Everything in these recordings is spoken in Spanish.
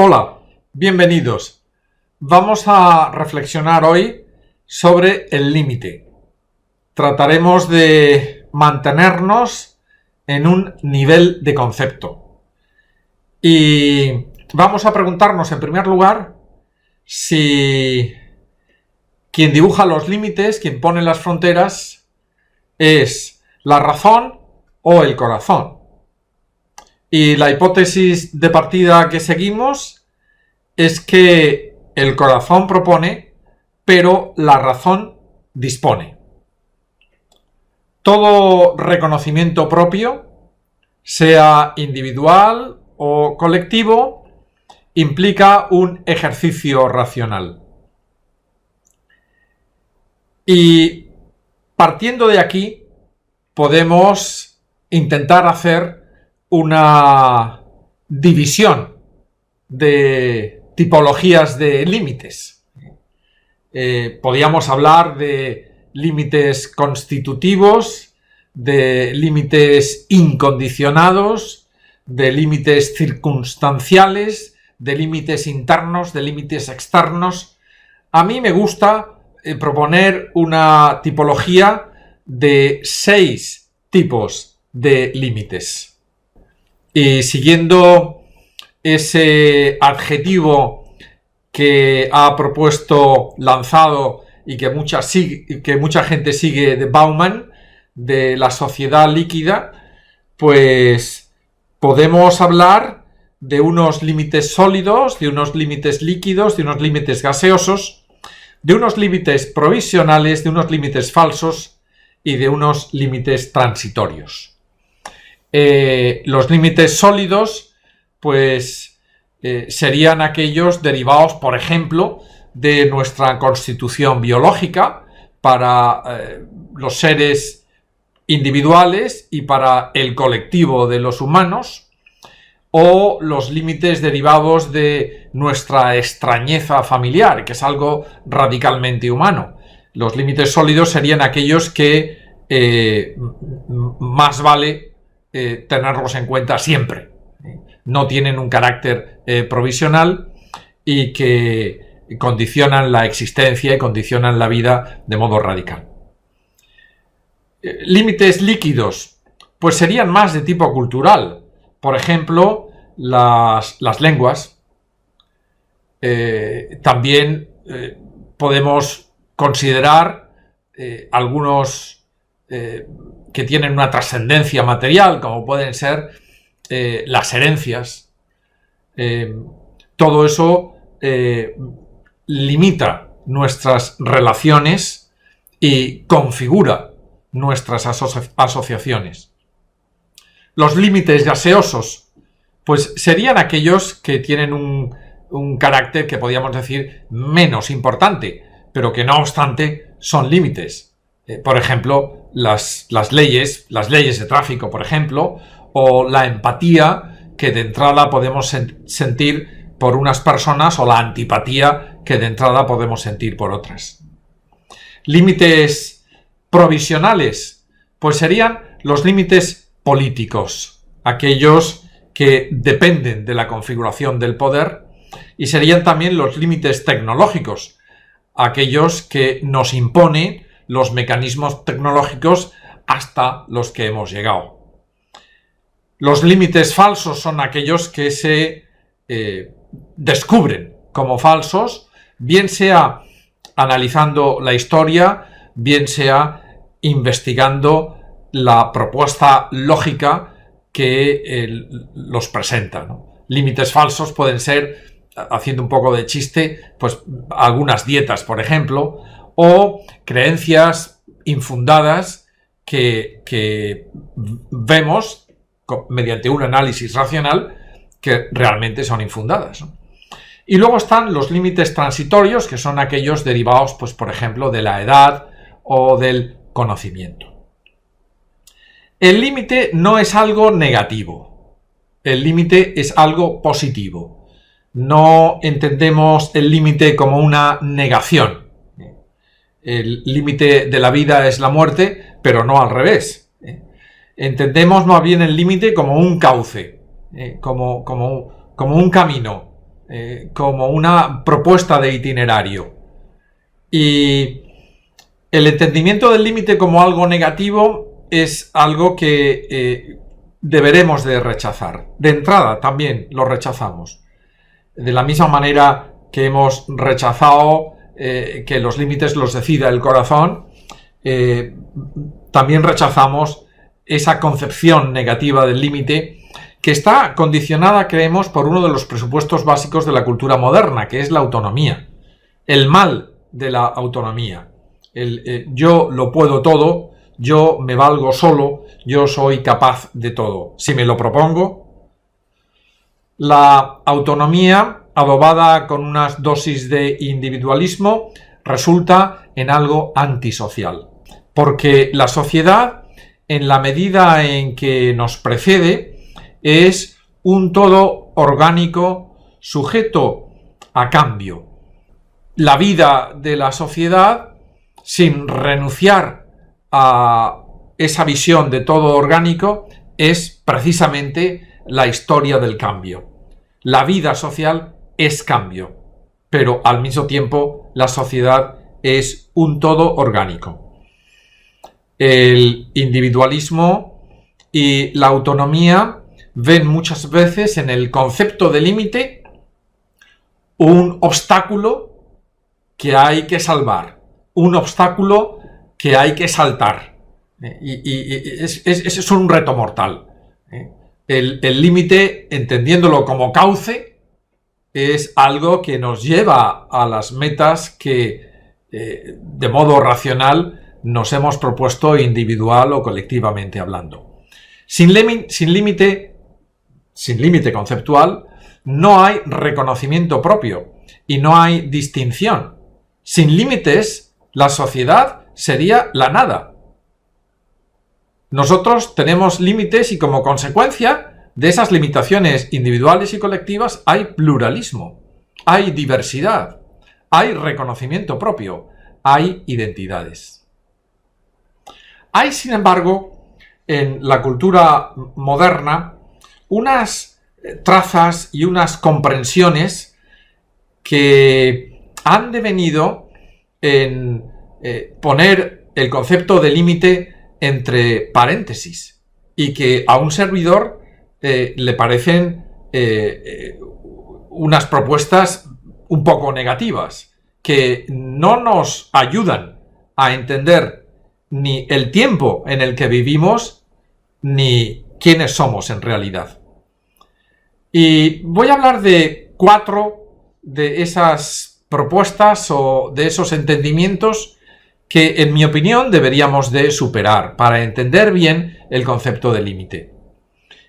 Hola, bienvenidos. Vamos a reflexionar hoy sobre el límite. Trataremos de mantenernos en un nivel de concepto. Y vamos a preguntarnos en primer lugar si quien dibuja los límites, quien pone las fronteras, es la razón o el corazón. Y la hipótesis de partida que seguimos es que el corazón propone, pero la razón dispone. Todo reconocimiento propio, sea individual o colectivo, implica un ejercicio racional. Y partiendo de aquí, podemos intentar hacer una división de tipologías de límites. Podríamos hablar de límites constitutivos, de límites incondicionados, de límites circunstanciales, de límites internos, de límites externos. A mí me gusta proponer una tipología de 6 tipos de límites. Y siguiendo ese adjetivo que ha propuesto, lanzado y que mucha gente sigue de Bauman, de la sociedad líquida, pues podemos hablar de unos límites sólidos, de unos límites líquidos, de unos límites gaseosos, de unos límites provisionales, de unos límites falsos y de unos límites transitorios. Los límites sólidos, pues serían aquellos derivados, por ejemplo, de nuestra constitución biológica para los seres individuales y para el colectivo de los humanos, o los límites derivados de nuestra extrañeza familiar, que es algo radicalmente humano. Los límites sólidos serían aquellos que más vale tenerlos en cuenta siempre. No tienen un carácter provisional y que condicionan la existencia y condicionan la vida de modo radical. Límites líquidos, pues serían más de tipo cultural. Por ejemplo, las lenguas. También podemos considerar algunos que tienen una trascendencia material, como pueden ser las herencias. Todo eso limita nuestras relaciones y configura nuestras asociaciones. Los límites gaseosos, pues serían aquellos que tienen un carácter que podríamos decir menos importante, pero que no obstante son límites. Por ejemplo, las leyes de tráfico, por ejemplo, o la empatía que de entrada podemos sentir por unas personas, o la antipatía que de entrada podemos sentir por otras. Límites provisionales, pues serían los límites políticos, aquellos que dependen de la configuración del poder, y serían también los límites tecnológicos, aquellos que nos imponen los mecanismos tecnológicos hasta los que hemos llegado. Los límites falsos son aquellos que se descubren como falsos, bien sea analizando la historia, bien sea investigando la propuesta lógica que los presenta, ¿no? Límites falsos pueden ser, haciendo un poco de chiste, pues algunas dietas, por ejemplo, o creencias infundadas que vemos mediante un análisis racional que realmente son infundadas, ¿no? Y luego están los límites transitorios, que son aquellos derivados, pues, por ejemplo, de la edad o del conocimiento. El límite no es algo negativo, el límite es algo positivo. No entendemos el límite como una negación. El límite de la vida es la muerte, pero no al revés. Entendemos más bien el límite como un cauce, como un camino, como una propuesta de itinerario. Y el entendimiento del límite como algo negativo es algo que deberemos de rechazar. De entrada también lo rechazamos. De la misma manera que hemos rechazado que los límites los decida el corazón, también rechazamos esa concepción negativa del límite que está condicionada, creemos, por uno de los presupuestos básicos de la cultura moderna, que es la autonomía. El mal de la autonomía. Yo lo puedo todo, yo me valgo solo, yo soy capaz de todo. Si me lo propongo, la autonomía, adobada con unas dosis de individualismo, resulta en algo antisocial. Porque la sociedad, en la medida en que nos precede, es un todo orgánico sujeto a cambio. La vida de la sociedad, sin renunciar a esa visión de todo orgánico, es precisamente la historia del cambio. La vida social es cambio, pero al mismo tiempo la sociedad es un todo orgánico. El individualismo y la autonomía ven muchas veces en el concepto de límite un obstáculo que hay que salvar, un obstáculo que hay que saltar. Es un reto mortal. El límite, entendiéndolo como cauce, es algo que nos lleva a las metas que de modo racional nos hemos propuesto individual o colectivamente hablando. Sin límite conceptual, no hay reconocimiento propio y no hay distinción. Sin límites, la sociedad sería la nada. Nosotros tenemos límites y como consecuencia de esas limitaciones individuales y colectivas hay pluralismo, hay diversidad, hay reconocimiento propio, hay identidades. Hay, sin embargo, en la cultura moderna, unas trazas y unas comprensiones que han devenido en poner el concepto de límite entre paréntesis y que a un servidor le parecen unas propuestas un poco negativas, que no nos ayudan a entender ni el tiempo en el que vivimos ni quiénes somos en realidad. Y voy a hablar de 4 de esas propuestas o de esos entendimientos que, en mi opinión, deberíamos de superar para entender bien el concepto de límite.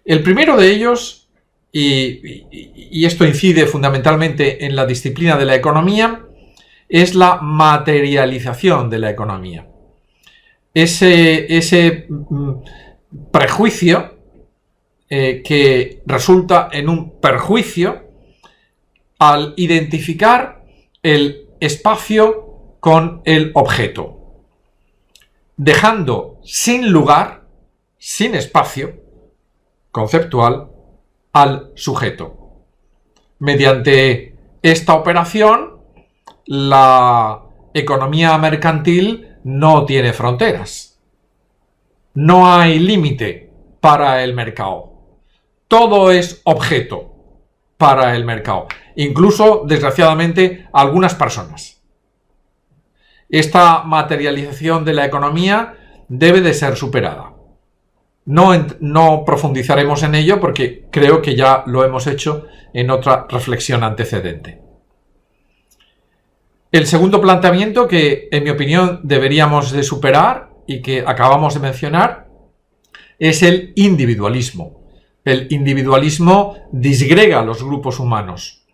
El primero de ellos, y esto incide fundamentalmente en la disciplina de la economía, es la materialización de la economía. Ese prejuicio que resulta en un perjuicio al identificar el espacio con el objeto, dejando sin lugar, sin espacio conceptual, al sujeto. Mediante esta operación, la economía mercantil no tiene fronteras. No hay límite para el mercado. Todo es objeto para el mercado. Incluso, desgraciadamente, algunas personas. Esta materialización de la economía debe de ser superada. No profundizaremos en ello porque creo que ya lo hemos hecho en otra reflexión antecedente. El segundo planteamiento que, en mi opinión, deberíamos de superar y que acabamos de mencionar es el individualismo. El individualismo disgrega a los grupos humanos,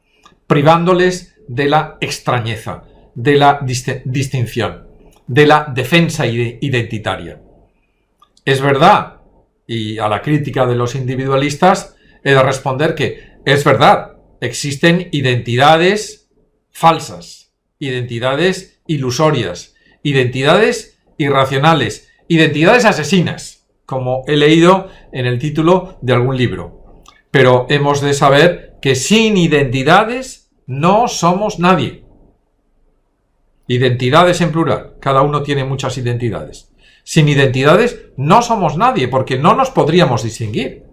privándoles de la extrañeza, de la distinción, de la defensa identitaria. Es verdad, y a la crítica de los individualistas he de responder que es verdad, existen identidades falsas, identidades ilusorias, identidades irracionales, identidades asesinas, como he leído en el título de algún libro. Pero hemos de saber que sin identidades no somos nadie. Identidades en plural, cada uno tiene muchas identidades. Sin identidades no somos nadie, porque no nos podríamos distinguir.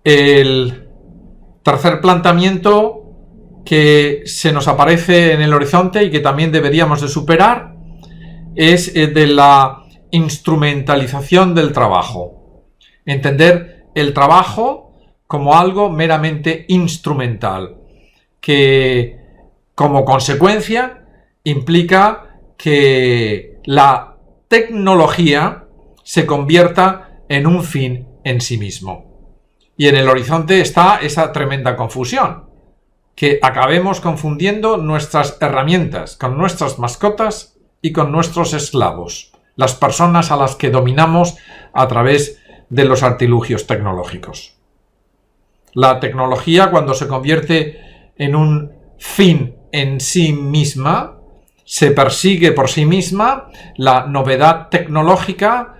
El tercer planteamiento que se nos aparece en el horizonte y que también deberíamos de superar es el de la instrumentalización del trabajo. Entender el trabajo como algo meramente instrumental, que como consecuencia implica que la tecnología se convierta en un fin en sí mismo. Y en el horizonte está esa tremenda confusión, que acabemos confundiendo nuestras herramientas con nuestras mascotas y con nuestros esclavos, las personas a las que dominamos a través de los artilugios tecnológicos. La tecnología, cuando se convierte en un fin en sí misma, se persigue por sí misma, la novedad tecnológica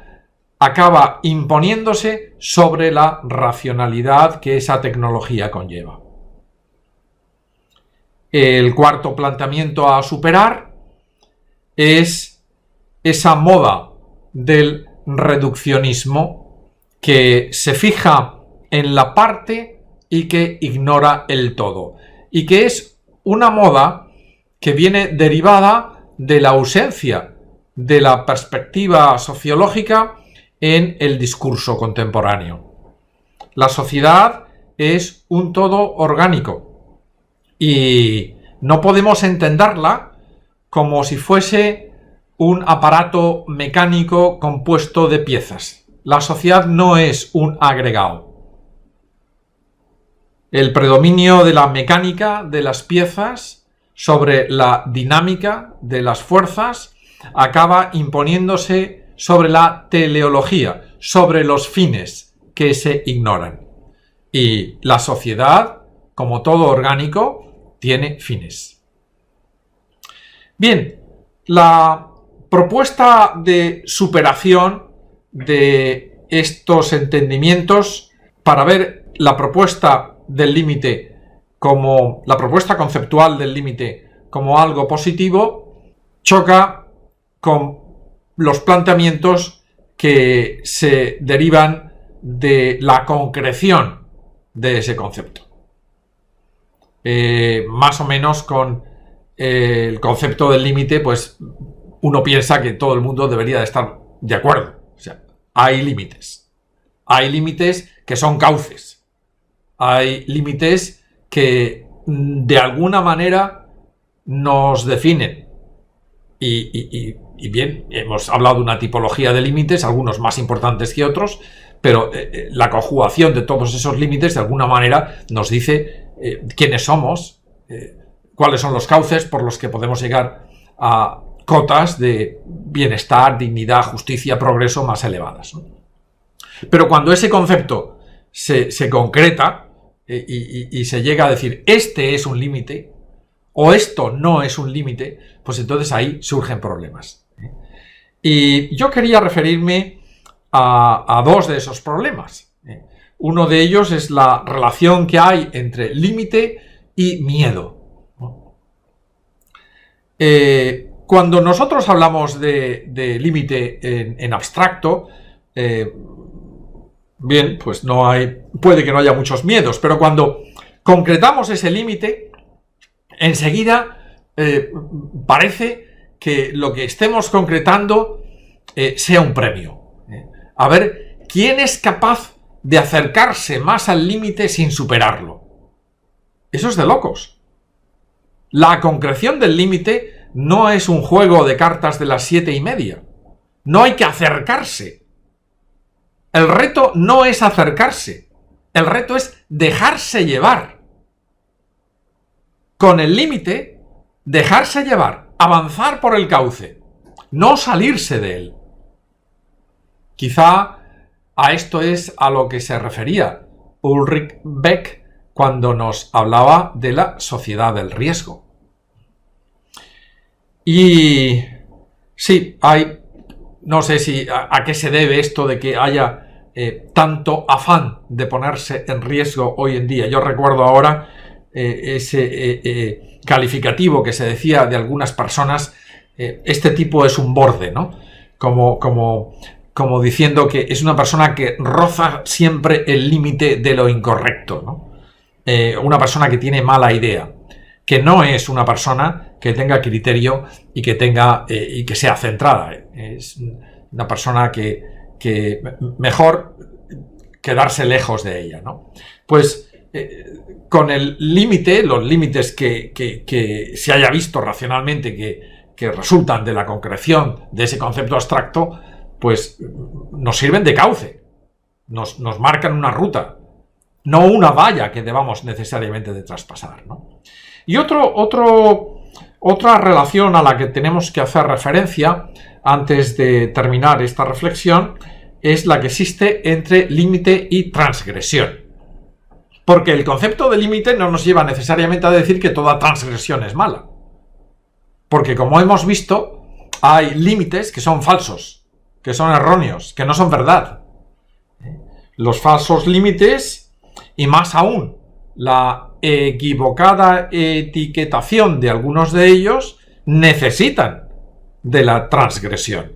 acaba imponiéndose sobre la racionalidad que esa tecnología conlleva. El cuarto planteamiento a superar es esa moda del reduccionismo que se fija en la parte y que ignora el todo, y que es una moda que viene derivada de la ausencia de la perspectiva sociológica en el discurso contemporáneo. La sociedad es un todo orgánico y no podemos entenderla como si fuese un aparato mecánico compuesto de piezas. La sociedad no es un agregado. El predominio de la mecánica de las piezas sobre la dinámica de las fuerzas acaba imponiéndose sobre la teleología, sobre los fines que se ignoran. Y la sociedad, como todo orgánico, tiene fines. Bien, la propuesta de superación de estos entendimientos para ver la propuesta del límite como la propuesta conceptual del límite como algo positivo choca con los planteamientos que se derivan de la concreción de ese concepto. Más o menos con el concepto del límite, pues uno piensa que todo el mundo debería de estar de acuerdo. O sea, hay límites. Hay límites que son cauces. Hay límites que de alguna manera nos definen. Y bien, hemos hablado de una tipología de límites, algunos más importantes que otros, pero la conjugación de todos esos límites de alguna manera nos dice quiénes somos, cuáles son los cauces por los que podemos llegar a cotas de bienestar, dignidad, justicia, progreso más elevadas, ¿no? Pero cuando ese concepto se concreta y se llega a decir este es un límite o esto no es un límite, pues entonces ahí surgen problemas. Y yo quería referirme a dos de esos problemas. Uno de ellos es la relación que hay entre límite y miedo. Cuando nosotros hablamos de límite en abstracto, bien, pues puede que no haya muchos miedos, pero cuando concretamos ese límite, enseguida parece que lo que estemos concretando sea un premio. A ver, ¿quién es capaz de acercarse más al límite sin superarlo? Eso es de locos. La concreción del límite no es un juego de cartas de las 7:30. No hay que acercarse. El reto no es acercarse. El reto es dejarse llevar. Con el límite, dejarse llevar, avanzar por el cauce, no salirse de él. Quizá a esto es a lo que se refería Ulrich Beck cuando nos hablaba de la sociedad del riesgo. Y sí, no sé si a qué se debe esto de que haya tanto afán de ponerse en riesgo hoy en día. Yo recuerdo ahora ese calificativo que se decía de algunas personas, este tipo es un borde, ¿no? Como diciendo que es una persona que roza siempre el límite de lo incorrecto, ¿no? Una persona que tiene mala idea, que no es una persona que tenga criterio y que sea centrada. Es una persona que mejor quedarse lejos de ella, ¿no? Pues con el límite, los límites que se haya visto racionalmente que resultan de la concreción de ese concepto abstracto, pues nos sirven de cauce, nos marcan una ruta, no una valla que debamos necesariamente de traspasar, ¿no? Y otra relación a la que tenemos que hacer referencia antes de terminar esta reflexión es la que existe entre límite y transgresión. Porque el concepto de límite no nos lleva necesariamente a decir que toda transgresión es mala. Porque como hemos visto, hay límites que son falsos, que son erróneos, que no son verdad. Los falsos límites, y más aún, la equivocada etiquetación de algunos de ellos, necesitan de la transgresión.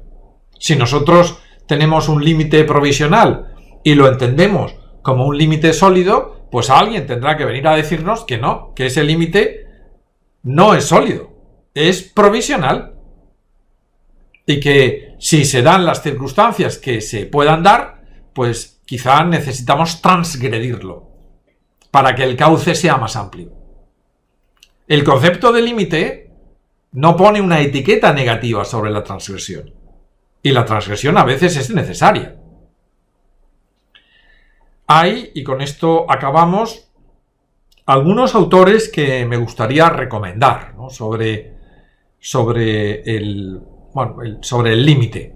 Si nosotros tenemos un límite provisional y lo entendemos como un límite sólido, pues alguien tendrá que venir a decirnos que no, que ese límite no es sólido, es provisional. Y que si se dan las circunstancias que se puedan dar, pues quizá necesitamos transgredirlo para que el cauce sea más amplio. El concepto de límite no pone una etiqueta negativa sobre la transgresión. Y la transgresión a veces es necesaria. Hay, y con esto acabamos, algunos autores que me gustaría recomendar, ¿no? sobre el límite.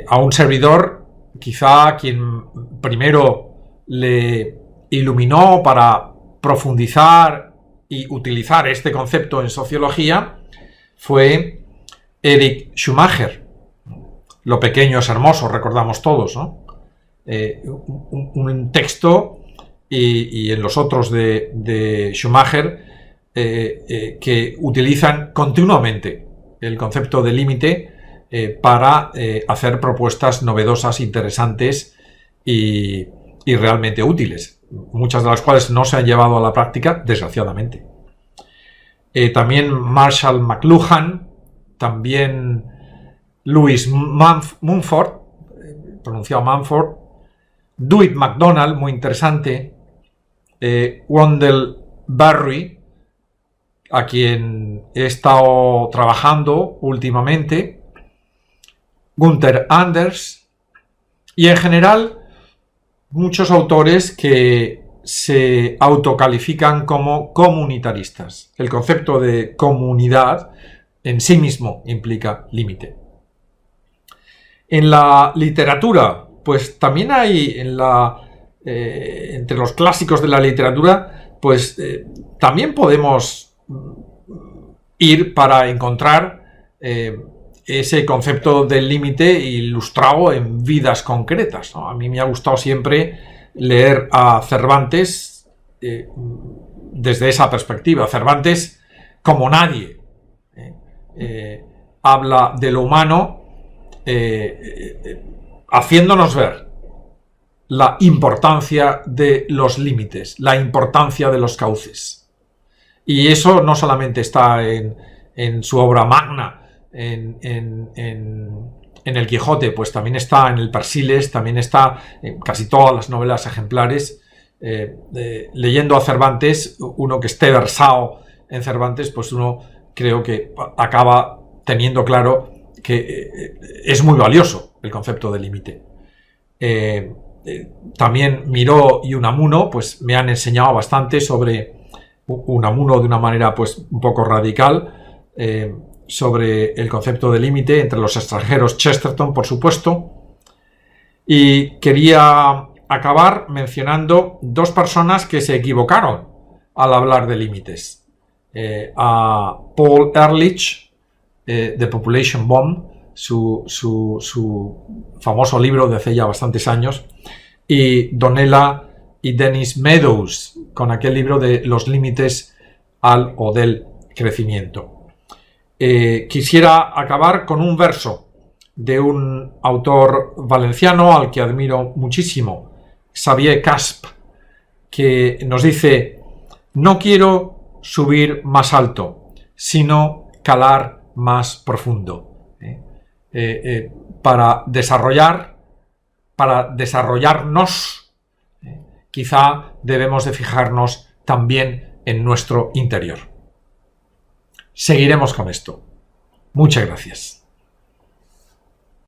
A un servidor, quizá quien primero le iluminó para profundizar y utilizar este concepto en sociología, fue Erich Schumacher. Lo pequeño es hermoso, recordamos todos, ¿no? Un texto y en los otros de Schumacher que utilizan continuamente el concepto de límite para hacer propuestas novedosas, interesantes y realmente útiles, muchas de las cuales no se han llevado a la práctica, desgraciadamente. También Marshall McLuhan, también Louis Mumford, pronunciado Mumford, Dewitt MacDonald, muy interesante, Wendell Berry, a quien he estado trabajando últimamente, Gunther Anders, y en general muchos autores que se autocalifican como comunitaristas. El concepto de comunidad en sí mismo implica límite. En la literatura, pues también hay entre los clásicos de la literatura, pues también podemos ir para encontrar ese concepto del límite ilustrado en vidas concretas, ¿no? A mí me ha gustado siempre leer a Cervantes desde esa perspectiva. Cervantes, como nadie, habla de lo humano, haciéndonos ver la importancia de los límites, la importancia de los cauces. Y eso no solamente está en su obra magna, en el Quijote, pues también está en el Persiles, también está en casi todas las novelas ejemplares. Leyendo a Cervantes, uno que esté versado en Cervantes, pues uno creo que acaba teniendo claro que es muy valioso el concepto de límite. También Miró y Unamuno pues me han enseñado bastante sobre Unamuno de una manera pues un poco radical, sobre el concepto de límite, entre los extranjeros Chesterton, por supuesto. Y quería acabar mencionando dos personas que se equivocaron al hablar de límites. A Paul Ehrlich, The Population Bomb, su famoso libro de hace ya bastantes años, y Donella y Dennis Meadows con aquel libro de los límites al o del crecimiento. Quisiera acabar con un verso de un autor valenciano al que admiro muchísimo, Xavier Casp, que nos dice: no quiero subir más alto, sino calar más profundo. Para desarrollarnos, quizá debemos de fijarnos también en nuestro interior. Seguiremos con esto. Muchas gracias.